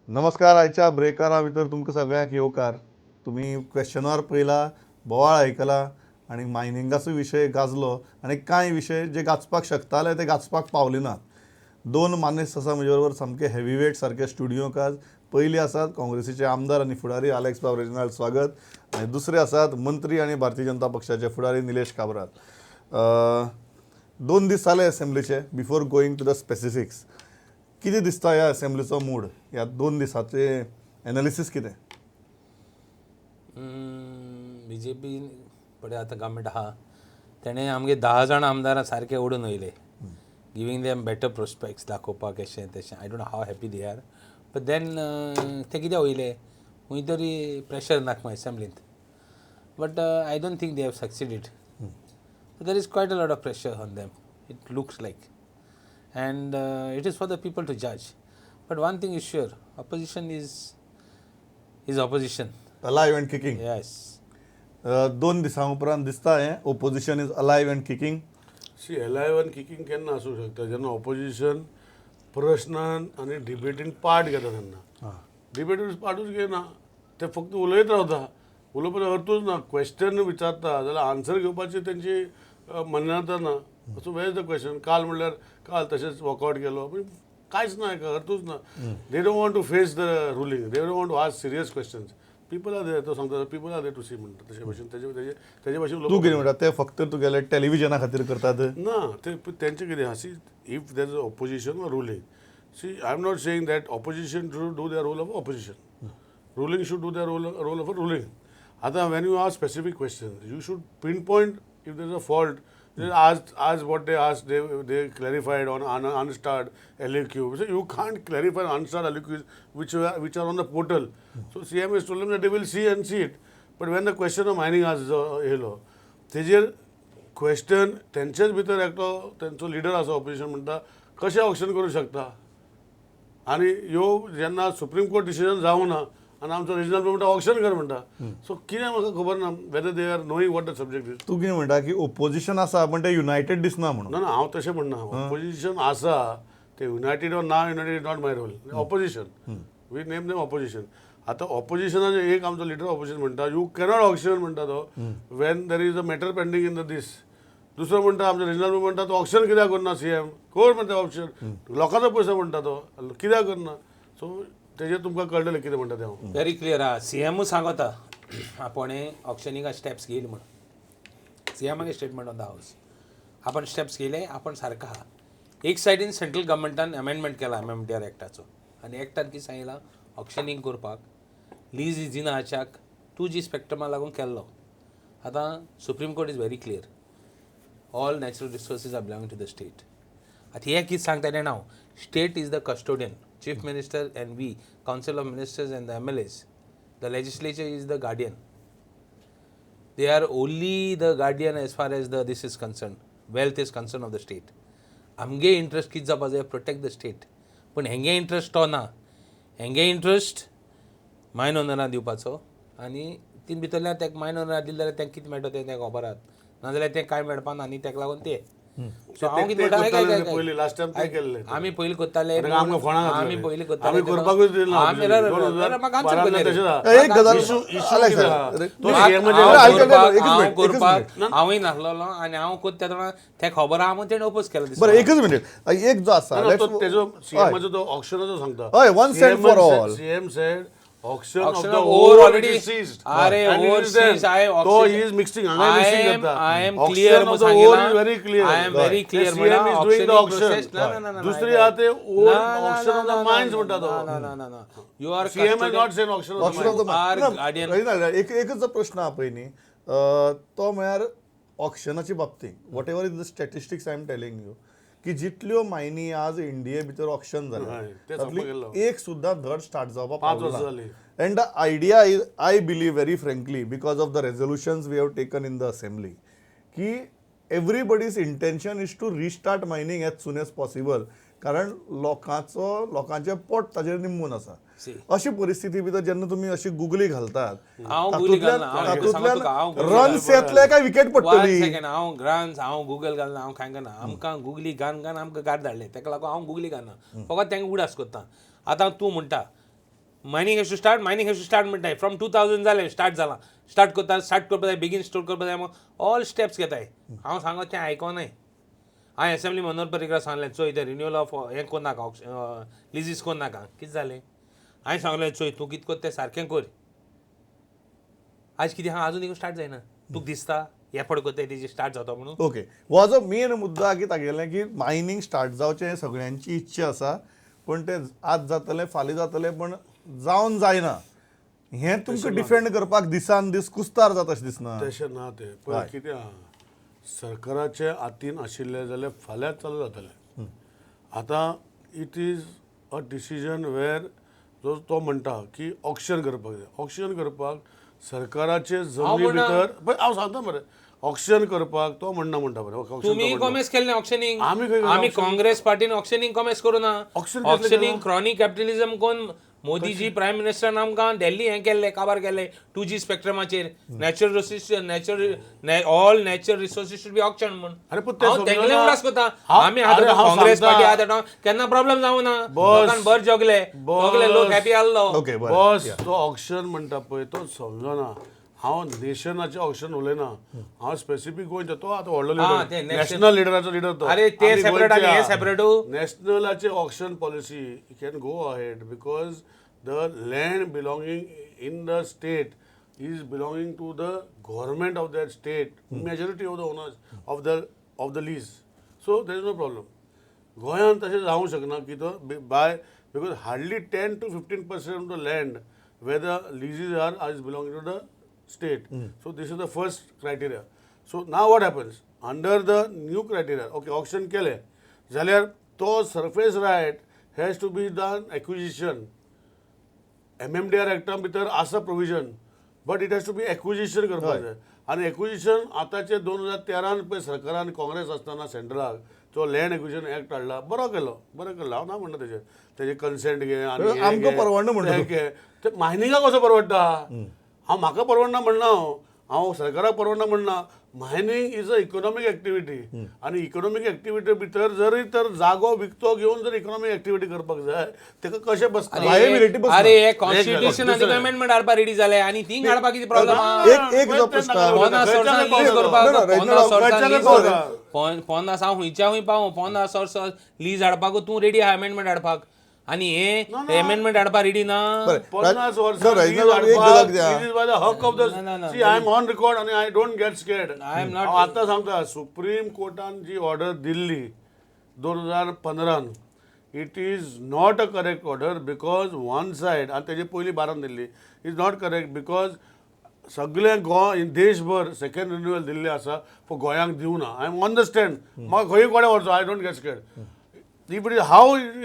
नमस्कार. आयच्या ब्रेकारा भितर तुमकां सगळ्यांक येवकार. तुम्ही क्वेश्चनर पळयला, बोवाळ आयकला आणि मायनिंगाचो विशय गाजलो आणि कांय विशय जे गाजपाक शकताले ते गाजपाक पावले नात. दोन मानेस्त आसा म्हजे बरोबर सामके हेवीवेट सारके स्टुडियोक आज. पयलीं आसात काँग्रेसीचे आमदार आनी फुडारी आलेक्स बाब रेजिनाल्ड स्वागत आनी दुसरे आसात मंत्री आनी भारतीय जनता पक्षाचे फुडारी निलेश काब्राल. 2 दीस जाले असेंब्लीचे. Before going to the specifics, कितें दिसता ह्या असेंब्लीचो मूड? ह्या 2 दिसाचे एनालिसीस कितें? BJP पळय आतां गव्हर्मेंट आहा तेणें आमगे 10 जाण आमदारां सारके ओडून वयले, गिवींग देम बेटर प्रोस्पेक्ट्स दाखोवपाक अशें तशें. I don't know how happy they are, but then ते कित्याक वयले? खंय तरी प्रेशर नाका असेंब्लींत. But I don't think they have succeeded. There is quite a lot of pressure on them, it looks like, and it is for the people to judge. But one thing is sure, opposition is opposition. Alive and kicking. Yes. 2 दिसां उपरांत दिसता हें opposition is alive and kicking. See alive and kicking केन्ना आसूं शकता जेन्ना opposition प्रश्नान आनी डिबेटीन part घेता तेन्ना. डिबेटीन पार्टूच घेयना, ते फक्त उलयत रावता. उलोवपाचो अर्थूच ना. क्वेश्चन विचारता जाल्यार आन्सर घेवपाची तेंची मान्यता ना. So where is the question? काल म्हणल्यार काल तशेंच वॉकआउट केलो, कांयच ना, हेका अर्थूच ना. They don't want to face the ruling, they don't want to ask serious questions. People are there, तो सांगता people are there to see म्हणटा तशे भशेन. तेजे भशेन तूं कितें म्हणटा? ते फक्त तुगेले टेलिव्हिजना खातीर करतात? ना, ते तेंचे कितें आहा, see if there is opposition वा ruling, see I am not saying that opposition should do their role of opposition, ruling should do their role of a ruling. आतां when you ask specific question you should pinpoint if there is a fault. As what they asked, they clarified on unstarred LAQ. So you can't clarify unstarred LAQs which are on the portal. So CM has told them that they will see it. But when the question of mining has yellow, तेजेर question तेंचेच भितर एकटो तेंचो leader आसा opposition म्हणटा कशें auction करूं शकता. आनी ह्यो जेन्ना सुप्रीम कोर्ट डिसिजन जावं ना आनी आमचो रिजनल म्हणटा ऑक्शन कर म्हणटा. सो कितें म्हाका खबर ना whether they are knowing what the subject is. तूं कितें म्हणटा की ओपोजिशन आसा पण ते युनायटेड दिसना म्हणून? ना, हांव तशें म्हणना. ऑपोजिशन आसा ते युनायटेड ऑर ना united is not my role. Opposition, we name them opposition. आतां ऑपोजिशनाचे एक आमचो लिडर ऑपोजिशन म्हणटा यू कॅनॉट ऑक्शन म्हणटा तो when there is a matter pending in the this. दुसरो म्हणटा आमचो रिजनल म्हणटा तो ऑक्शन कित्याक करना सीएम, कोण म्हणटा ऑप्शन, लोकांचो पयसो म्हणटा तो कित्याक करना. सो तेजेर तुमकां कळटलें कितें म्हणटा तें. हांव व्हेरी क्लियर आहा. सीएमूच सांगता आपण ऑक्शनिंगा स्टेप्स घेयल म्हणून. सीएमागे स्टेटमेंट ऑन द हाऊस आपण स्टेप्स घेयले, आपण सारको आहा. एक सायडीन सेंट्रल गव्हर्मेंटान अमेंडमेंट केला MMDR एक्टाचो आनी एक्टान कितें सांगिलां ऑक्शनिंग करपाक लीज इजिना हाच्याक 2G स्पेक्ट्रमा लागून केल्लो. आतां supreme court is very clear, all natural resources are belong to the state. आतां हे कितें सांगता तें हांव, state is the custodian. Chief Minister and we, Council of Ministers and the MLAs, the legislature is the guardian. They are only the guardian as far as this is concerned. Wealth is concerned of the state. आमगे interest कितें जावपा जाय, protect the state. पूण हेंगे interest तो ना. हेंगे interest मायन ओनरां दिवपाचो आनी तीन भितरल्यान तेका मायन ओनरां दिले जाल्यार तेंका कितें मेळटा तें तेका खबर आहा. नाजाल्यार तें कांय मेळपा ना आनी तेका लागून तें. सो हांव कितें म्हणटा, पयलीं लास्ट टायम ते केल्ले आमी पयलीं करताले, आमकां फोंडां घातले. आमी पयलीं करताले, आमी करपाकूच दिना. आमी म्हाका आन्सर कर रे. एक गजाल हांव करपाक हांवूय नासलोलो आनी हांव करता तेन्ना तेका खबर आहा म्हणून तेणें ओपोज केलो. बरं, एकच मिनिट. एक जो आसा तेजो सीएमाचो तो ऑक्शनाचो सांगता. हय, one send for all. CM sed auction of Auction the of ore already is seized. Are And it ore is there. seized. I So he is mixing. I am clear. Auction of the ore is very clear. I am very clear. CM is doing the auction. No. दुसरी आते ore auction of the mines म्हणटा तो. No. You are CM has not said auction of the mines. Our guardian. एकच प्रश्न आहा पयलीं तो म्हळ्यार ऑक्शनाच्या बाबतींत what ever is the statistics I am telling you की जितल्यो मायनी आज इंडिये भितर ऑक्शन जाल्या एक सुद्दां धड स्टार्ट जावपाक 5 वर्सां जालीं. And the idea is, I believe very frankly, because of the resolutions we have taken in the assembly, ki everybody's intention is to restart mining as soon as possible. कारण लोकांचे पोट ताजेर निम्मून आसा. अशी परिस्थिती भितर जेन्ना तुमी अशी गुगली घालतात तातूंतल्यान रन्स येतले काय विकेट पडटली. हांव गुगल घालना, हांव कांय करना. आमकां गुगली घान आमकां गाड धाडले, तेका लागून हांव गुगली घालना, फकत तेंका उडास करता. आतां तूं म्हणटा मायनींग हॅज टू स्टार्ट म्हणटाय फ्रॉम 2000 जालें स्टार्ट करपा जाय बेगीन स्टोर करपा जाय ऑल स्टेप्स घेताय हांव सांगो तें आयकोनाय हांवें असेंब्ली मनोहर पर्रीकार सांगलें चोय तें रिन्यूअल ऑफ हें कोन्न नाका लिजीस कोन्न नाका कितें जालें हांवें सांगलें चोय तूं कितें कर तें सारकें कर आज कितें आहा आजून स्टार्ट जायना तुका दिसता एफर्ट करता तेजी स्टार्ट जाता म्हणून ओके हो जो मेन मुद्दो की तागेलें की मायनींग स्टार्ट जावचें हें सगळ्यांची इच्छा आसा पण तें आज जातलें फाल्यां जातलें पण जावन जायना हें तुमकां डिफेंड करपाक दिसान दीस कुस्तार जाता अशें दिसना तशें ना तें पण कितें आहा सरकाराचे हातीन आशिल्लें जाल्यार फाल्यां चालू जातलें आतां इट इज अ डिसिजन वेर तो म्हणटा की ऑक्शन करपाक जाय ऑक्शन करपाक सरकाराचे जमनी भितर पण हांव सांगता मरे ऑक्शन करपाक तो म्हणटा बरें auction तुम्ही तो म्हणना. कॉमेस केल्लें ऑक्शनिंग आमी खंय केलें आमी auction? काँग्रेस पार्टीन ऑक्शनिंग कॉमेस करूं ना Auction कसलें ऑक्शनिंग केलां? क्रॉनिक कॅपिटलिझम कोण मोदीजी प्रायम मिनिस्टरान आमकां दिल्ली हें केल्लें काबार केल्लें 2G स्पेक्ट्रमाचेर natural resources all natural resources should be auction म्हण अरे पण तें हांव समजना. तेंगलें उडास कोता हांव- आमी अरे आतां हांव काँग्रेस सांगता. पार्टी आतां केन्ना प्रॉब्लेम जावं ना बस. लोकांक बर जगले लोक हॅपी आसलो ओके बरें बॉस तो ऑक्शन म्हणटा पळय तो समजना हांव नेशनाचें ऑक्शन उलयना हांव स्पेसिफीक गोंयचो तो आतां व्हडलो हा, ते लिडर नॅशनल लिडराचो लिडर तो अरे, ते आमी separate गोंयचे आनी हे आहा. separate? नॅशनलाचे auction policy can go ahead because the land belonging in the state is belonging to the government of that state majority of the owners of the lease so there is no problem गोंयांत तशें जावंक शकना की तो by because hardly 10 to 15% of the land where the leases are is belonging to the state. So this is the first criteria. So now what happens? Under the new criteria, okay, auction kele, जाल्यार तो surface right has to be done acquisition. MMDR Acta भितर आसा provision, but it has to be acquisition करपाक जाय. आनी acquisition आतांचे 2013 पळय सरकारान काँग्रेस आसतना सेंट्रलाक तो लँड एक्विजिशन एक्ट हाडला बरो केलो हांव ना म्हणटा तेजे कन्सेंट घे आनी हें आमकां घे, परवडना म्हणटा तें घे. ते मायनिंगाक कसो परवडटा हांव म्हाका परवडना म्हणना हांव सरकाराक परवडना म्हणना mining is a economic activity आनी इकॉनॉमीक एक्टिविटी भितर जरी तर जागो विकतो घेवन जर इकॉनॉमीक एक्टिविटी करपाक जाय तेका कशें बसता Liability बसना. अरे कॉन्स्टिट्यूशनाची अमेंडमेंट हाडपाक रेडी जाले आनी ती हाडपाक कितें प्रॉब्लेम एक जो प्रश्न आहे. 50 वर्सां लीज करपाक 50 वर्सां लीज करपाक 50 हांव हुंयच्या हुंय पावूं 50 वर्सां लीज हाडपाक तूं रेडी आहा अमेंडमेंट हाडपाक आनी हे अमेंडमेंट हाडपाक रेडी ना 50 वर्सां No, Rajendra Babu, एक गजाल द्या. This is by the hug of the see I am on record and I don't get scared. I am not- हांव आतां सांगता सुप्रीम कोर्टान जी ऑर्डर दिल्ली 2015 it is not a correct order because one side आनी तेजे पयलीं 12 दिल्ली इज नॉट करेक्ट बिकॉज सगळे गोंय देशभर सेकंड रिन्युअल दिल्ले आसा पूण गोंयांक दिवना आय एम अंडरस्टँड म्हाका खंय कोडे व्हरचो I don't get scared if it is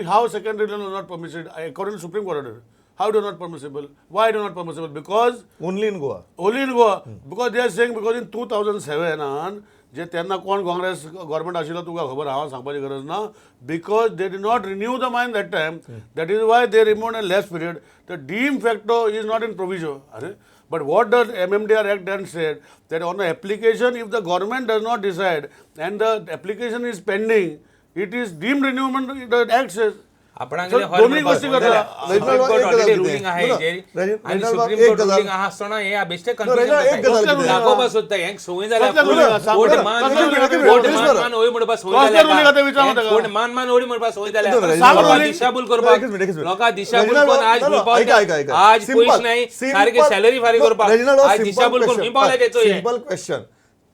how second renewal is not permitted according to Supreme Court order how it is not permissible why it is not permissible because only in Goa only in Goa because they are saying because in 2007 जे तेन्ना कोण Congress government आशिल्लो तुका खबर हांव सांगपाची गरज ना because they did not renew the mine that time that is why they removed a lease period the de facto is not in proviso अरे but what does MMDR Act then said that on the application if the government does not decide and the application is pending it is deemed renewment the act says आपणांगेले So, दोन्ही गोष्टी करता. Supreme court एक गजाल already कितें? Ruling आहे No, no, हेजेर Rajendra आनी Babu, supreme एक कोर्ट गजाल- रुलींग आहा आसतना हे बेश्टे Rajendra, एक गजाल कन्फ्युजन कितें? दाखोवपाक सोदता हेंक संवय जाल्या कसले ruling आहा? सांग कोर्ट बरं. मान कसले ruling आहा? कोर्ट Rajendra, मान मान होय म्हणपाक संवय कसले जाल्या ruling आहा ते विचार हेंक म्हाका. कोर्ट मान मान होय म्हणपाक संवय जाल्या No, no, Rajendra, लोकांक ruling- दिशाभूल एक करपाक मिनिट, एक मिनिट. लोकांक दिशाभूल Rajendra, करून आज no, no, भुपाल ऐका. आज Simple, पयस नाही simple. सारखे सॅलरी फारीक No, करपाक Rajendra, आज simple दिशाभूल करून question. मी पावले तेचो हे Simple question.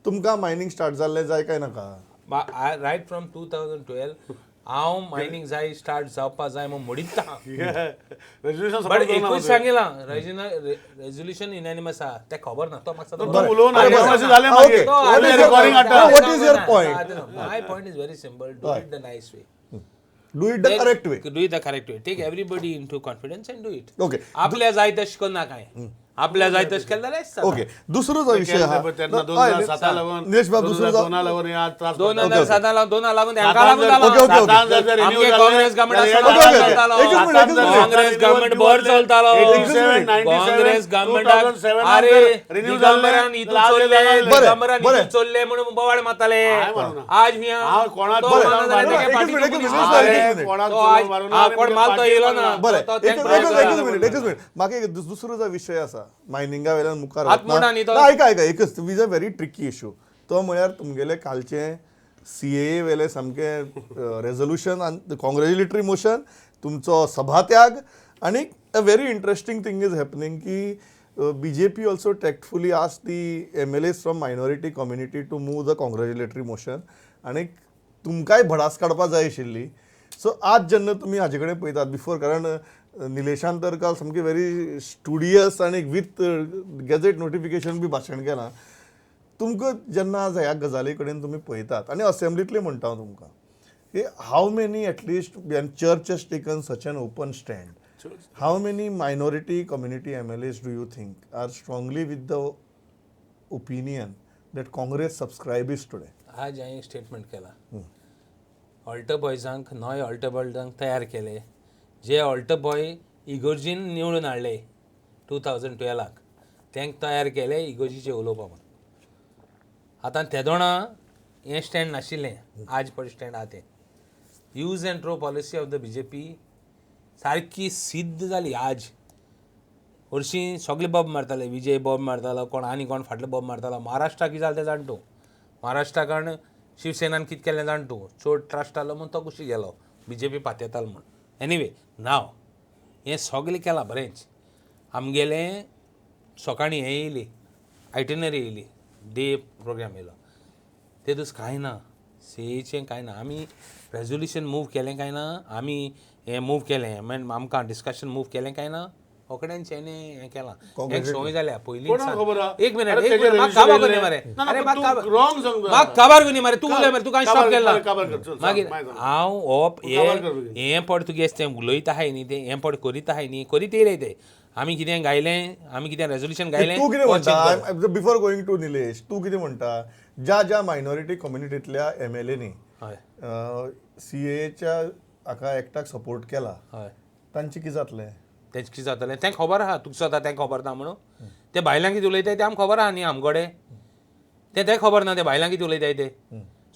तुमकां मायनिंग स्टार्ट जाल्लें जाय काय नाका रायट फ्रॉम 2012 हांव मायनिंग जाय स्टार्ट जावपाक जाय म्हूण म्हणिता resolution बट support करना एकूच हांव ते. सांगिलां रेझोल्युशन युनॅनिमस आहा तें खबर ना तो म्हाका तो उलोवन आले, मातशें जालें Okay. मागीर. What only is your recording point? आतां. What is your point? My point is very simple do it the nice way do it the correct way do it the correct way take everybody into confidence and do it okay आपल्या जाय तशें करून नाकाय आपल्या जाय तशें केलें जाल्यार जाता. ओके दुसरो जो विशय हा त्यांना निलेश बाब दुसरो जो 2007 लागून तांकां लागून जालो. Okay, okay, okay. आमगे काँग्रेस गव्हर्मेंट काँग्रेस गव्हर्मेंट बरो चलतालो. काँग्रेस गव्हर्मेंटाक अरे दिगंबरान हितून चोरले दिगंबरान हितून चोरले म्हणून बोवाळ मारताले. आज हिया कोण मारतो येयलो ना. बरें तो एकच तेंक मिनिट म्हाका एक दुसरो जो विशय आसा मायनिंगा वयल्यान मुखार हात मोडा न्ही तो. ऐका एकच is a very tricky issue तो म्हळ्यार तुमगेले कालचे CAA वेले सामके रेझोल्युशन कॉंग्रॅच्युलेटरी मोशन तुमचो सभात्याग आनी a very interesting thing is happening की BJP also tactfully ask the MLAs from minority community to move the congratulatory motion आनी तुमकांय भडास काडपा जाय आशिल्ली. सो आज जेन्ना तुमी हाजे कडेन पळयतात बिफोर कारण निलेशान तर काल सामकी व्हेरी स्टुडियस आनी विथ गॅझेट नोटिफिकेशन बी भाशण केलां. तुमकां जेन्ना आज ह्या गजाली कडेन तुमी पळयतात आनी असेंब्लींतले म्हणटा हांव तुमकां की how many at least church has taken such an open stand how many minority community MLAs do you think are strongly with the opinion that Congress subscribes today. आज हांवें एक स्टेटमेंट केला. ऑल्टर बॉयजांक नॉय ऑल्टर बॉयजांक तयार केले जे ऑल्टर बॉय इगोर्जीन निवडून हाडले 2012 तांकां तयार केले इगोर्जीचे उलोवपा म्हणून. आतां ते दोणा हें स्टँड नाशिल्लें आज पड स्टँड आहा तें use and throw policy of the BJP सारकी सिद्ध जाली. आज हरशीं सगळे बॉब मारताले विजय बॉब मारतालो कोण आनी कोण फाटलो बॉब मारतालो. महाराष्ट्राक कितें जालें तें जाण तूं. महाराष्ट्राकण शिवसेनान कितें केलें जाण तूं. चड ट्रस्ट आसलो म्हूण तो कुशी गेलो BJP पातयतालो म्हूण. एनिवे नाव हें सगळें केलां बरेंच. आमगेलें सकाळीं हें येयली आयटिनरी येयली डे प्रोग्राम येयलो ते दीस कांय ना CAAचें कांय ना. आमी रेजोल्युशन मूव केलें काय ना आमी हें मूव केलें मागीर आमकां डिस्कशन मूव केलें काय ना रोखडेंच हें केलां. हें संवय जाल्या पयलीं एक मिनिट म्हाका काबार कोनी मरे अरे म्हाका काबार कोनी मरे तूं उलय मरे तुका स्टॉप केला मागीर हांव हो हें पड तुगे तें उलयता आहाय न्ही तें हें पड करीत आहाय न्ही करीत येयलें तें आमी कितें गायलें आमी कितें रेजोल्युशन गायलें. तूं कितें म्हणटा बिफोर गोईंग टू निलेश तूं कितें म्हणटा ज्या मायनॉरिटी कम्युनिटींतल्या MLAनी CAAच्या हाका एक्टाक सपोर्ट केला हय तांचें कितें जातलें. तेंच कितें जातलें तें खबर आहा तुका स्वता तें खबर ना म्हणून. ते भायल्यां कितें उलयताय तें आमकां खबर आहा न्ही आमगोडे तें खबर ना ते भायल्यां कितें उलयताय ते.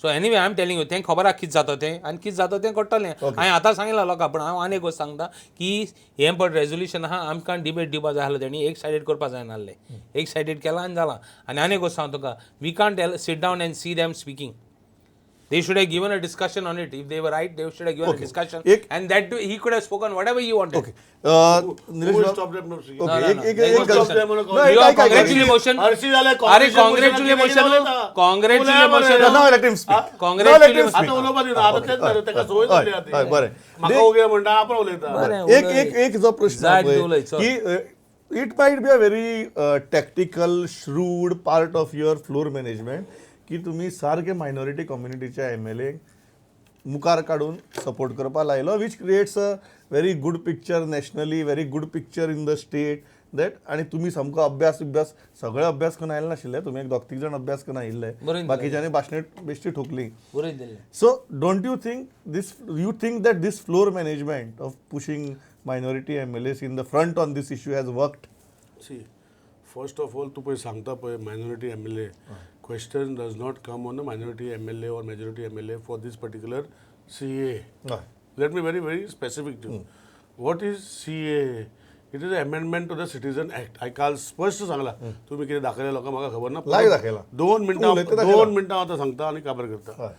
So anyway I am telling you तें खबर आहा कितें जाता तें आनी कितें जाता तें करतलें. हांवें आतां सांगलां लोकांक पण हांव आनी एक गोश्ट सांगता की हें पड रेजोल्युशन आहा आमकां डिबेट दिवपा जाय आसलो तेणी एक सायडेड करपा जाय नासलें. एक सायडेड केलां आनी जालां. आनी एक गोश्ट सांगता तुका we can't sit down and see them speaking. They should have given a discussion on it. If they were right, they should have given a discussion. And that too, he could have spoken whatever he wanted. Okay. Nilesh एक जो प्रश्न की it might be a very tactical shrewd part of your floor management की तुम्ही सारखे minority कम्युनिटीच्या MLA मुखार काढून support करपा लायलो which creates a very good picture nationally very good picture in the state that आनी तुमी सामको अभ्यास सगळे अभ्यास करून आयले नाशिल्ले तुमी एक 2-3 जाण अभ्यास करून आयिल्ले बाकीच्यांनी भाशणां बेश्टी ठोकली. So don't you think that this floor management of pushing minority MLAs in the front on this issue has worked. See first of all तूं पळय सांगता पळय minority MLA question does not come on the minority MLA or majority MLA for this particular CAA. Let me very, very specific to you. What is CAA? It is an amendment to the Citizen Act. I काल स्पष्ट सांगला तुम्ही किती दाखयले लोकांक म्हाका खबर ना. लाय दाखयला 2 मिनटां आतां सांगता आनी काबार करता.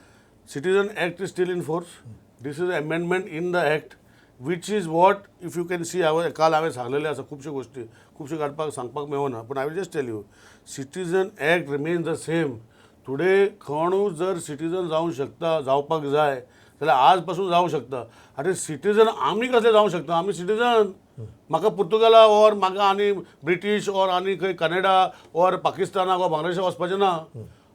Citizen Act is still in force. This is an amendment in the act which is what if you can see काल हांवें सांगलेले आसा खुबश्यो गोश्टी खुबश्यो काडपाक सांगपाक मेळना पूण I will just tell you citizen act remains the same. Today कोणूय जर सिटीजन जावपाक जाय जाल्यार आज पासून जावंक शकता. आतां सिटीजन आमी कसले जावंक शकता आमी सिटीजन म्हाका पुर्तुगाला ओर म्हाका आनी ब्रिटीश ओर आनी खंय कॅनेडा ओर पाकिस्तानाक ओर बांगलादेशाक वचपाचें ना.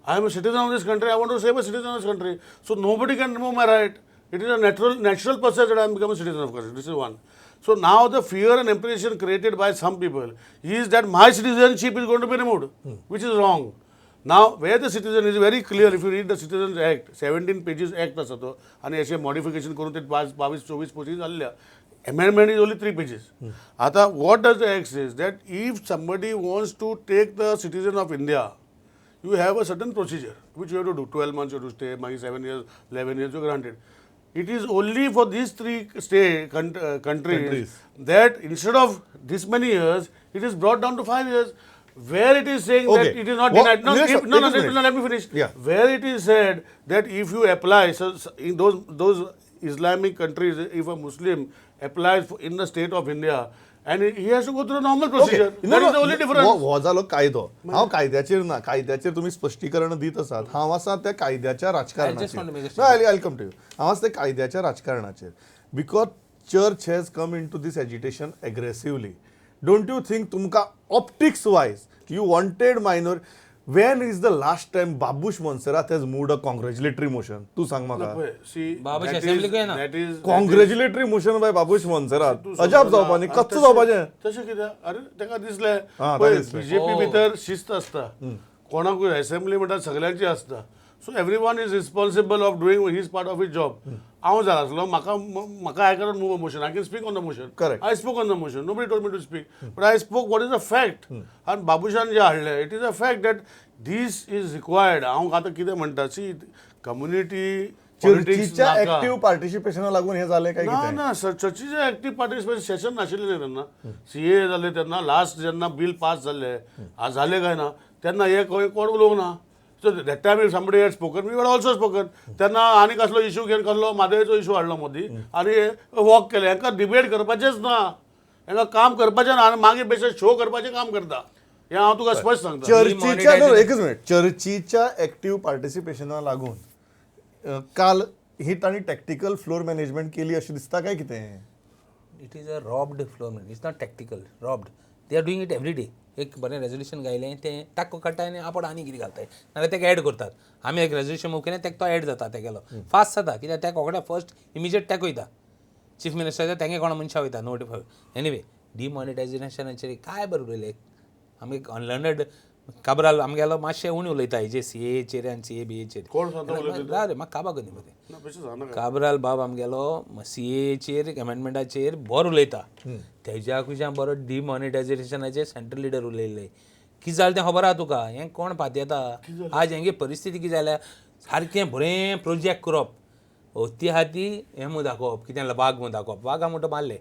I am a citizen of this country. I want to save a citizen of this country. So nobody can remove my right. It is a natural process that I am become a citizen of country. This is one. So now the fear and impression created by some people is that my citizenship is going to be removed, which is wrong. Now, where the citizen is very clear, if you read the Citizens Act, 17 pages act असतो तो आणि असे modification करून ते 22-24 झालेल्या amendment is only 3 pages. आता what does the act says that if somebody wants to take the citizen of India, you have a certain procedure which you have to do. 12 months you have to stay, maybe 7 years, 11 years you are granted. It is only for these 3 countries that instead of this many years, it is brought down to 5 years. Where it is saying that it is not denied. No, let me finish. Yeah. Where it is said that if you apply, so in those Islamic countries, if a Muslim applies in the state of India, and he has to go through a normal procedure. That is the only difference. हो झालो कायदो हांव कायद्याचेर तुमी स्पश्टीकरण दित आसात हांव आसा त्या कायद्याच्या राजकारणाचेर आय कम टू यू हांव आसा त्या कायद्याच्या राजकारणाचेर because church has come into this agitation aggressively don't you think तुमकां optics wise you wanted minor when is the last time Babush Monserrat has moved a congratulatory motion? तू सांग म्हाका. See, Babush assembly घेना. that is Congratulatory motion by Babush Monserrat. अजाप जावपानी कच्चो जावपाचें. तशें कित्याक अरे ताका दिसलें ताका पळय दिसलें. बीजेपी भितर शिस्त आसता कोणाकूय असेंब्ली म्हणटा सगळ्यांची आसता so every one is responsible of doing his part of his job हांव जाला आसलो म्हाका I cannot move a motion I can speak on the motion Correct. I spoke on the motion nobody told me to speak but I spoke what is a fact आनी बाबुशान जे हाडलें it is a fact that this is required हांव आतां कितें म्हणटा see community चर्चीच्या active पार्टिसिपेशना लागून हे जालें काय ना कितें? ना चर्चीचे ऍक्टिव्ह पार्टिसिपेशन सेशन नाशिल्ले न्ही तेन्ना सीए जाले तेन्ना लास्ट जेन्ना बिल पास जाल्ले आज झाले काय ना तेन्ना हे कोण उलोवंक ना so that time if somebody had spoken we were also spoken तेन्ना आनी कसलो इशू घेवन कसलो म्हादयचो इशू हाडलो मोदी आनी वॉक केले हांकां डिबेट करपाचेंच ना हांकां काम करपाचें ना आनी मागीर बेश्टें शो करपाचें काम करता हें हांव तुका स्पश्ट सांगता चर्चीच्या एकच मिनिट चर्चीच्या ऍक्टिव्ह पार्टिसिपेशना लागून काल ही तांणी टॅक्टिकल फ्लोर मॅनेजमेंट केली अशें दिसता काय कितें? It is a robbed floor it's not tactical robbed they are doing it every day एक बरें रेजोल्युशन गायलें तें टाक काडटाय आनी आपण आनी कितें घालताय नाजाल्यार तेका एड करतात आमी एक रेजोल्युशन मूव केलें तेका तो एड जाता तेगेलो फास्ट जाता कित्याक त्या कोकड्या फर्स्ट इमिजिएट तेका वयता चीफ मिनिस्टर तेंगे कोणा मनशां वयता नोटिफाय एनिवे डिमॉनिटायजेशनाचेर काय बरें उलयलें आमी अनलर्नड काबराल आमगेलो मातशें उणी उलयता हेजे सीएचेर आनी सीए बीएचेर कोण सांगता उलयता रे म्हाका काबा कन्नी मरे ना बेश्टें सांगना काबराल बाब आमगेलो सीएचेर एमेंडमेंटाचेर बरो उलयता तेज्या कुशां बरो डिमॉनिटायजेशनाचेर सेंट्रल लिडर उलयल्ले कितें जालें तें खबर आहा तुका हें कोण पातयता आज हेंगे परिस्थिती कितें जाल्या सारकें बरें प्रोजेक्ट करप ती हाती हें मू दाखोवप कितें वाघ मू दाखोवप वाघा म्हणटा मारले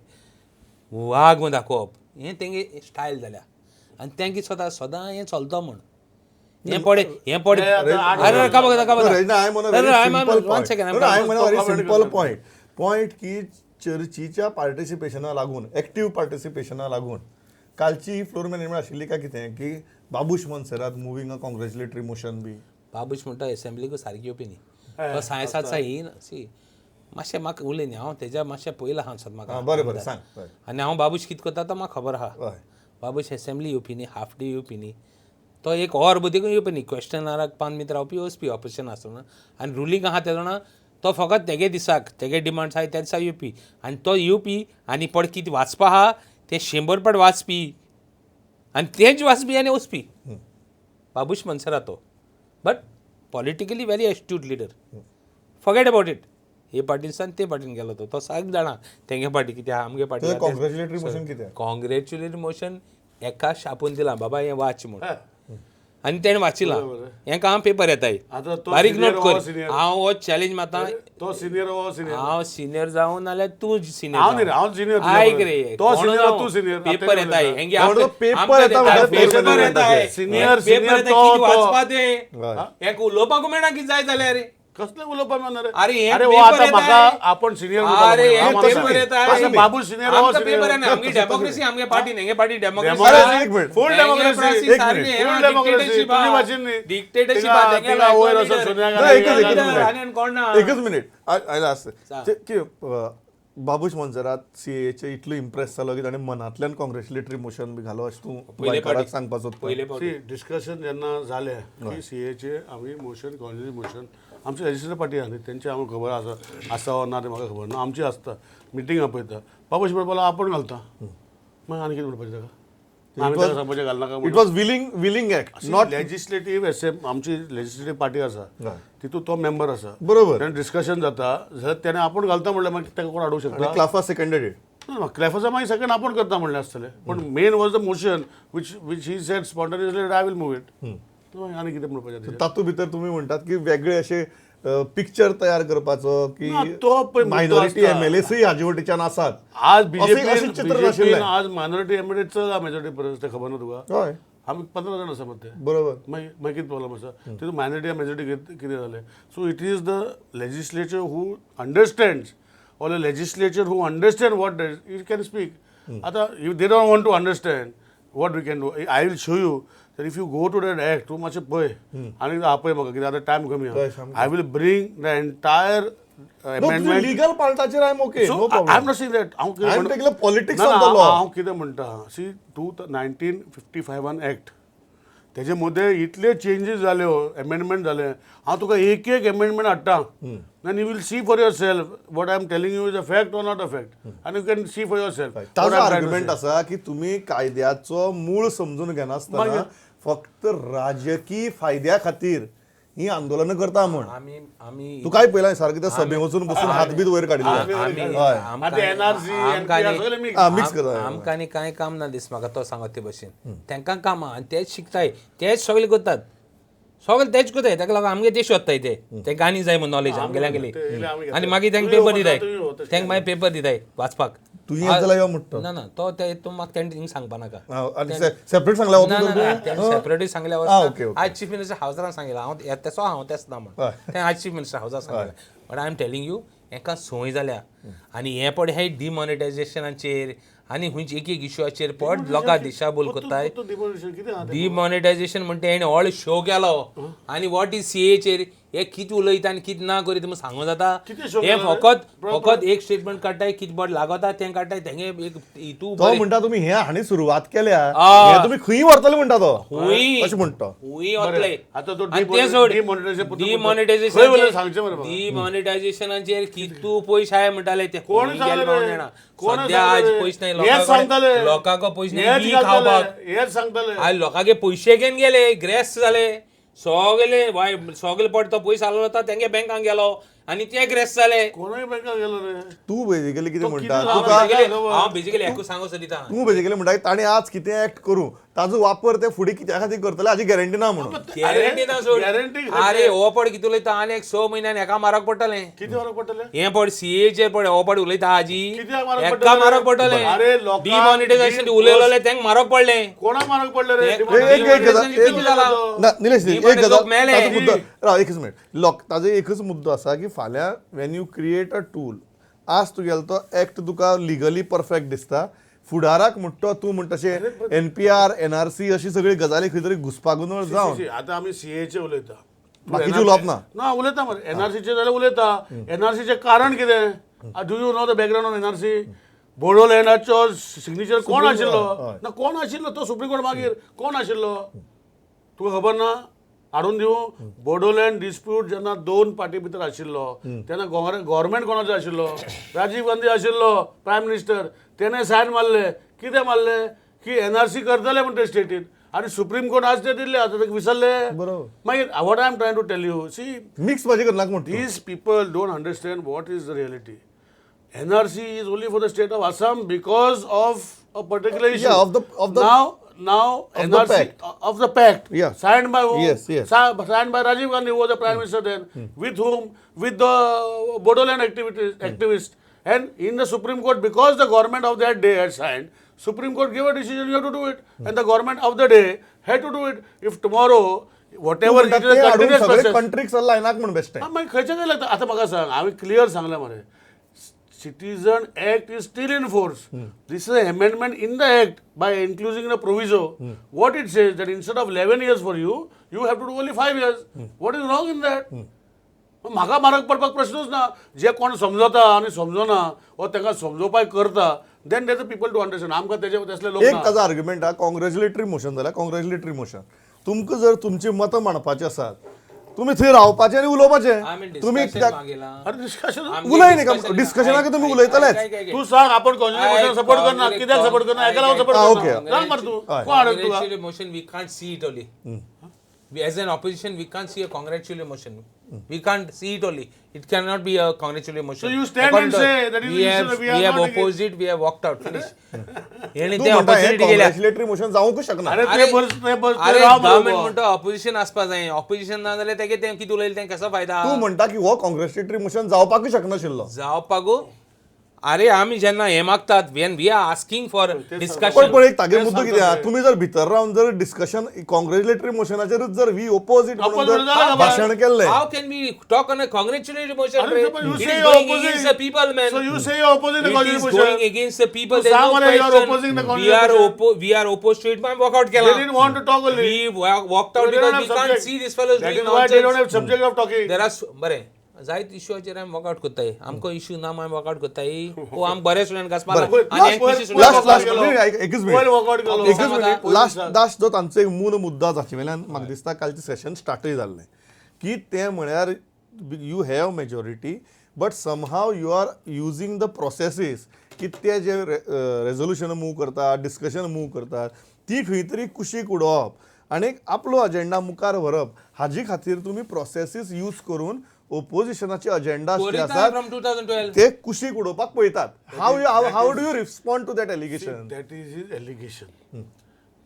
वाघ मू दाखोवप हें तेंगे स्टायल जाल्या आनी तेंगे सदां हें चलता म्हण हें पडे अरे सिंपल पॉयंट की चर्चीच्या पार्टिसिपेशना लागून ऍक्टिव्ह पार्टिसिपेशना लागून कालची ही फ्लोर मॅनेजमेंट आशिल्ली काय कितें की बाबूश मोन्सेरात मुवींग अ कॉंग्रॅच्युलेटरी मोशन बी बाबूश म्हणटा एसेंब्लीक सारकी येवपी न्ही तो सायन्साचा ही सी मातशें म्हाका उलय न्ही हांव तेज्या मातशें पयलां हांव म्हाका बरें सांग आनी हांव बाबूश कितें करता तो म्हाका खबर आहा हय बाबूश एसेंब्ली येवपी न्ही हाफ डे येवपी न्ही तो एक ऑर देखून येवपी न्ही क्वेश्चनाराक 5 मिनट रावपी वचपी ऑपोजिशन आसतना आनी रुलींग आहा ते जाणा तो फकत तेगे दिसाक तेगे डिमांड्स आहाय त्या दिसा येवपी आनी तो येवपी आनी पड कितें वाचपा आहा ते 100 पाट वाचपी आनी तेंच वाचपी आनी वचपी बाबूश मोन्सेरात तो but politically very astute leader forget about it हे पार्टीसान ते पार्टीन गेलो तो सगळें जाणा तेंगे पार्टी कितें आहा आमगे पार्टी कॉंग्रॅच्युलेटरी मोशन कितें कॉंग्रॅच्युलेटरी मोशन एका छापून दिलां बाबा हें वाच म्हूण आनी तेणें वाचिलां हेंका हांव पेपर येताय आतां तो बारीक senior नोट हो कर senior. हांव हो चॅलेंज मारता तो सिनियर हो सिनियर हांव सिनियर जावन नाल्यार तूं सिनियर हांव न्ही रे, हांव senior तुझ्या आयक बरोबर. रे तो senior, तू senior. पेपर आता येताय तेणें हेंगे म्हणून पेपर आमकां येता देता, म्हणल्यार पेपर senior येताय senior, पेपर senior येता तो- कितें तो- वाचपा ते हेका उलोवपाक मेळना कितें जाय जाल्यार रे कसले उलोवपा म्हणणार अरे हे अरे हो पेपर आता येताय. म्हाका आपण सिनियर अरे हे पेपर येताय बाबू सिनियर आमकां पेपर येना आमगे डेमोक्रेसी आमगे पार्टी हेंगे पार्टी डेमोक्रेसी अरे, एक मिनिट. फुल डेमोक्रेसी फुल डेमोक्रेसी तुझी वाचीन न्ही डिक्टेटरशिप एकच मिनिट आयला आसता की बाबूश मोन्सेरात सीएचे इतलो इम्प्रेस जालो की ताणें मनांतल्यान कॉंग्रॅच्युलेटरी मोशन बी घालो अशें तूं गोंयकाराक सांगपाचो पयले डिस्कशन जेन्ना जालें की सीएचे आमी मोशन कॉन्ग्रेस मोशन आमची लेजिस्लेटिव्ह पार्टी आहा न्ही तेंची आमकां खबर आसा वा ना तें म्हाका खबर ना आमची आसता मिटींग आपयता बाबाशी म्हणपाक आपण घालता मागीर आनी कितें म्हणपाचें ताका आमी ताका सांगपाचें घालनाका it was willing act not legislative आमची लेजिस्लेटिव्ह पार्टी आसा तितून तो मेंबर आसा बरोबर तेन्ना डिस्कशन जाता जाल्यार तेणें आपण घालता म्हणल्यार मागीर ताका कोण हाडूंक शकता क्लाफा सेकंडेड इट क्लॅफाचा मागीर सेकंड आपण करता म्हणलें आसतलें पण main was the motion which he said spontaneously I will move it आनी कितें म्हणपाचें तेजेर? तातूंत भितर तुम्ही म्हणटात की वेगळे असे पिक्चर तयार करपाचो की ना, तो पळय मुद्दो मायनॉरिटी आसता. एमएलएसूय हाजे वटेच्यान आसात आज अशें चित्र नाशिल्लें. बीजेपी आज मायनॉरिटी एमएलए चड मेजॉरिटी परस तें खबर ना तुका हय आमी 15 जाण आसा मग ते बरोबर मागीर कितें प्रॉब्लम आसा तितून मायनॉरिटी मेजॉरिटी कितें जालें so it is the legislature who understands or a legislature who understand what it can speak. If they don't want to understand what we can do, I will show you that if you go to that act, too much pay, and आपय म्हाका कितें आतां time कमी आहा. I will bring the entire amendment. Legal पार्टाचेर I am okay So no I am problem not saying that. I am taking the politics of the law. हांव कितें म्हणटा C 1955 act तेजे मदें इतले चेंजीस जाल्यो एमेंडमेंट जाले हांव तुका एक एमेंडमेंट हाडटा आनी you will see for yourself what I am telling you is a fact or not a fact आनी you can see for yourself ताजो आर्ग्युमेंट आसा की तुम्ही कायद्याचो मूळ समजून घेनासतना फक्त राजकीय फायद्या खातीर ही आंदोलनां करता म्हण आमी तू काय पळयला सारकें त्या सभे वचून बसून हातबीत वयर काडिल्ले मिक्स करता आमकां आनी कांय काम ना दिस म्हाका तो सांगत ते भशेन तांकां कामां आनी तेच शिकताय तेच सगळे करतात सगळे तेच करताय ताका लागून आमगे ते शोधताय ते गाणी जाय म्हूण नॉलेज आमगेल्या गेली आनी मागीर तांकां पेपर दिताय तांकां मागीर पेपर दिताय वाचपाक तुझी जाल्यार यो म्हणटा ना ना तो ते तूं म्हाका तेणें थिंग सांगपा नाका आनी सेपरेट सांगल्या ना ना ना तेणें सेपरेटूय सांगल्या ओके, वचना आज चीफ मिनिस्टर हावजारान सांगलें हांव तेच ना म्हण तें आज चीफ मिनिस्टर हावजार सांगलें but I am telling you हेका संवय जाल्या आनी हें पड हे डिमॉनिटायजेशनाचेर आनी खंयच्या एक इश्यूचेर पड लोकां दिशाभूल कोत्ताय डिमॉनिटायजेशन म्हणटा हेणें व्हड शो केलो आनी वॉट इज सीएचेर हे कितें उलयता आनी कितें ना करीत म्हूण सांगूं जाता हे फकत एक स्टेटमेंट काडटाय कितें बड लागता तें काडटाय तेंगे एक हितू तो म्हणटा तुम्ही हे हाणी सुरवात केल्या हे तुम्ही खंय व्हरतले म्हणटा तो अशें म्हणटा हुंय वतले आतां तो आनी तें सोड सांगचें मरे डिमॉनिटायजेशनाचेर कितू पयशे आहाय म्हणटाले ते कोण सांगलें? सद्या आज पयशे नाही लोकांक पयशे नाही खावपाक हेच सांगताले आज लोकांगे पयशे घेवन गेले ग्रेस जाले सगळे पड तो पयसो आलो होता तेंगे बँकांक गेलो आनी ते ग्रेस जाले कोणाय बँकाक गेलो रे तू बेजिकली कितें म्हणटा हांव बेजिकली एकूच सांगू सोदिता तू बेजिकली म्हणटा ताणें आज कितें एक्ट करूं ताजो वापर ते फुडें कित्या खातीर करतले हाची गॅरंटी ना म्हणून गॅरंटी ना सोड गॅरंटी अरे हो पड कितें उलयता आनी एक 6 म्हयन्यान एका मारक पडटलें किती वरां पडटले हे पड सीएचेर पड हो पड उलयता हाजी कित्याक मारक एका पडटले? मारक पडटलें अरे लोकांक डिमॉनिटायजेशन उलयलोले तेंक मारक पडलें कोणाक मारक पडले रे निलेश एक लोक गजाल मेले. ताजो मुद्दो राव एकच मिनिट लोक ताजो एकच मुद्दो आसा की फाल्यां Wien you create a tool आज तुगेलो तो एक्ट तुका लिगली परफेक्ट दिसता फुडाराक म्हणटा तूं म्हणटा अशें एनपीआर एनआरसी अशी सगळी गजाली खंय तरी घुसपागोंदळ जावन आता आमी सीएचे उलयता बाकीचे उलोवप ना उलयता मरे एनआरसीचे जाल्यार उलयता एनआरसीचे कारण कितें do you know the background of NRC बोडोलँडाचो सिग्नेचर कोण आशिल्लो ना कोण आशिल्लो तो सुप्रीम कोर्ट मागीर कोण आशिल्लो तुका खबर ना हाडून दिवं बोडोलँड डिस्प्यूट जेन्ना 2 पार्टी भितर आशिल्लो तेन्ना गव्हर्मेंट कोणाचो आशिल्लो राजीव गांधी आशिल्लो प्रायम मिनिस्टर तेणे सायन मारले कितें मारले की एनआरसी करतले म्हणटा स्टेटीन आनी सुप्रीम कोर्ट आज ते दिल्ले आतां ताका विसरले मागीर what I am trying to tell you see mix भाजी करनाक म्हणटा these people don't understand what is the reality. NRC is only for the state of Assam because of a particular issue. Yeah, of the now of NRC the pact. of the pact. Yeah. Signed by who? Yes, yes. Signed by Rajiv Gandhi, who was the prime minister then. With whom? With the Bodoland activists. And in the Supreme Court, because the government of that day had signed, Supreme Court gave a decision, you have to do it. And the government of the day had to do it. If tomorrow, whatever it is a continuous process. कंट्रीक लायनाक म्हण best मागीर खंयचे काय लागता आतां म्हाका सांग हांवें clear सांगलें मरे citizen act is still in force this is amendment in the act by including the proviso what it says that instead of 11 years for you you have to do only 5 years what is wrong in that म्हाका मारक पडपाक प्रश्नूच ना जे कोण समजता आनी समजना वा तांकां समजोवपाक करता then their people to understand आमकां तेजे तसले लोक एक ना ताजो आर्ग्युमेंट हा कॉंग्रॅच्युलेटरी मोशन जाल्यार कॉंग्रॅच्युलेटरी मोशन तुमकां जर तुमची मतां मांडपाची आसात तुम्ही थंय रावपाचें आनी उलोवपाचें आमी तुम्ही डिस्कशन मागेला अरे डिस्कशन उलय न्ही का डिस्कशनाक तुम्ही उलयतलेच तू सांग आपण कॉन्स्टिट्यूशन सपोर्ट करना कित्याक सपोर्ट करना एका लागून सपोर्ट ओके. करना सांग मरे तू कोण हाडून तुका motion we can't see it only. As an opposition, we can't see a congratulatory motion. We can't see it only. It cannot be a congratulatory motion. So you stand According and to- say that is we the have, issue, we we are have not opposed it, we have walked out. Finish. यांनी तू ते म्हणटा हे opportunity गेल्या. कॉंग्रॅच्युलेटरी motion जावंकच शकना अरे अरे ते बस ते बस अरे ते राव गव्हर्नमेंट बरोबर. म्हणतो ऑपोजिशन आसपा जाय ऑपोजिशन ना जाल्यार तेगे ते कितें उलयलें तें कसो फायदा तू म्हणटा की हो कॉंग्रॅच्युलेटरी मोशन जावपाकूच शकनाशिल्लो जावपाक गो अरे आमी जेन्ना हे मागतात when we are asking for पण डिस्कशन पण एक तागे मुद्दो कितें आहा तुम्ही जर भितर रावन जर डिस्कशन कॉंग्रॅच्युलेटरी मोशनाचेर जर वी ओपोजीट म्हणून Opposite जर जालें भाशण केल्लें How can we talk on a congratulatory motion? अरे but you It say is you're going opposing. against the people, man. So you say you're opposing the It is constitution. going against the people. So There's no someone you are question. opposing the We are constitution. we are opposed to it. Man, walk out They kela. didn't want to talk only. We walked out They don't because we have can't subject. see these fellows That doing is why they don't nonsense. have subject of talking. There are बरे जायत इश्यूचेर आमी walkout कोत्ताय आमको issue ना आमी walkout कोत्ताय ओ आम बरे स्टुडंट घासपा बरें. आनी एक पिशी Last- स्टुडंट last- एकच पयलीं मिनिट walkout केलो. एकच सांगा मिनिट आता. लास्ट जो तांचो एक मूल मुद्दा जाचे वयल्यान म्हाका दिसता कालचें सेशन स्टार्टय जाल्लें की तें म्हळ्यार you have majority but somehow you are using the processes की ते जे रेझोल्युशन मूव करतात डिस्कशन मूव करतात ती खंय तरी कुशीक उडोवप आनी आपलो अजेंडा मुखार व्हरप हाजे खातीर तुमी प्रोसेसीस यूज करून ओपोजिशनाचे अजेंडा जे आसात फ्रॉम 2012 ते कुशीक उडोवपाक पळयतात how do you respond to that allegation That is his allegation.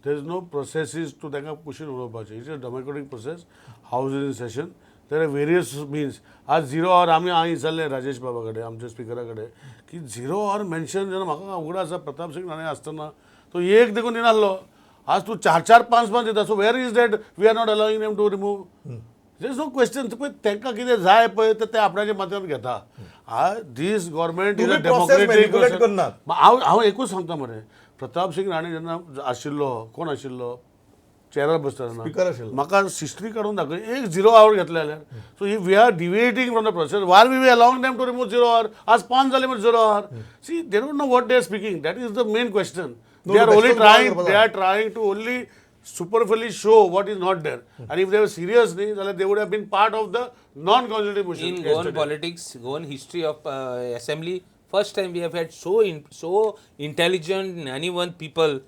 There is no processes to ताका कुशीन उडोवपाचें. It's a democratic process. House is in session. There are various means. आज 0 hour आमी हांगा विचारलें राजेश बाबा कडेन आमच्या स्पिकरा कडेन की 0 hour मेन्शन जेन्ना म्हाका उगडास आसा प्रताप सिंग राणे आसतना तो एक देखून दिनासलो आज तूं 4-4 5-5 दिता so where is that we are not allowing them to remove there is no question पळय तांकां कितें जाय पळय ते ते आपणाच्या मतान घेता आज दीस गव्हर्मेंट इज अ तुम्ही process manipulate करनात. हांव एकूच सांगता मरे प्रताप सिंग राणे जेन्ना आशिल्लो कोण आशिल्लो चेअरार बसताना Speaker आशिल्लो. म्हाका हिस्ट्री काडून दाखय एक 0 hour घेतले जाल्यार so if we are deviating from the process were we allowing them to remove 0 hour आज 5 जाले म्हणजे 0 hour see they don't know what they are speaking that is the main question they are that's only the trying point. They are trying to only superficially show what is not there and if they were serious then they would have been part of the non-constitutive motion in Goan politics, Goan history of assembly, first time we have had so intelligent, anyone people,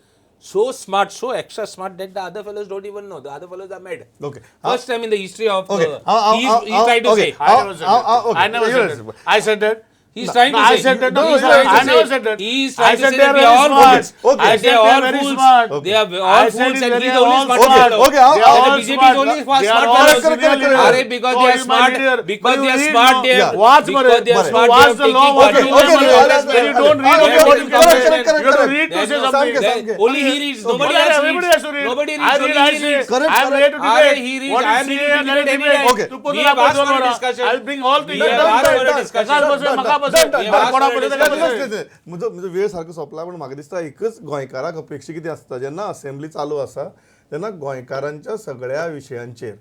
so smart, so extra smart that the other fellows don't even know. The other fellows are mad. Okay. First time in the history of Okay. he tried to okay. say. I never said that. I said that. He's trying to I say. said that. No, He's trying to I never say. said that. He's I trying to said say they that are we are very all smart. fools. Okay. I They said are they all are very fools. smart. They are I all said fools and they he's are the only all smart smart. fellow. Okay, They are And the all BJP smart. is only smart They are fellow. all Correct, correct, correct. Are because Oh, they are he's my smart. leader. Because But they you are read smart. now. They are Watch, because they are Mare. smart. Watch They the are law, taking watch the control law. of Okay, the when you don't read They are what taking is control. correct, correct, you have to read to There's say no- something. there- Only he reads. Nobody But else everybody has to read. Nobody I reads. read, Only I he say. reads. Correct, I am here to Are debate. he reads? What I is am reading CA to and debate every debate. day. Okay. तू पोतू We have asked for a दाखव discussion. I'll bring all We things. have asked for a discussion. सकाळ बसेल, म्हाका बसेल. We have asked कोणा for a बसेल, ताका discussion. बसेल. म्हजो वेळ सारको सोंपला पूण म्हाका दिसता एकच गोंयकाराक अपेक्षा कितें आसता जेन्ना असेंब्ली चालू आसा तेन्ना गोंयकारांच्या सगळ्या विशयांचेर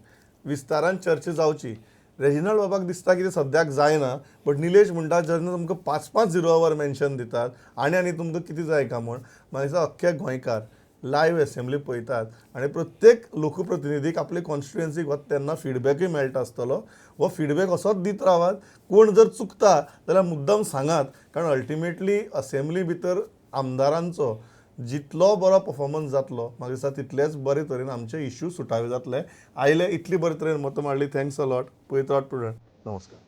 विस्तारान चर्चा जावची रेजिनल बाबाक दिसता की ते सद्याक जायना बट निलेश म्हणटा जेन्ना तुमकां 5-5 0 hour मेन्शन दितात आनी तुमकां कितें जाय काय म्हण म्हाका दिसता अख्खे गोंयकार लायव्ह असेंब्ली पळयतात आनी प्रत्येक लोकप्रतिनिधीक आपले कॉन्स्टिट्युएन्सीक वता तेन्ना फीडबॅकूय मेळटा आसतलो हो फीडबॅक असोच दित रावात कोण जर चुकता जाल्यार मुद्दाम सांगात कारण अल्टिमेटली असेंब्ली भितर आमदारांचो जितलो बरो परफॉर्मन्स जातलो म्हाका दिसता तितलेच बरे तरेन आमचे इश्यू सुटावे जातले आयले इतली बरे तरेन मतां मांडली थँक्स अ लॉट पळयता स्टुडंट नमस्कार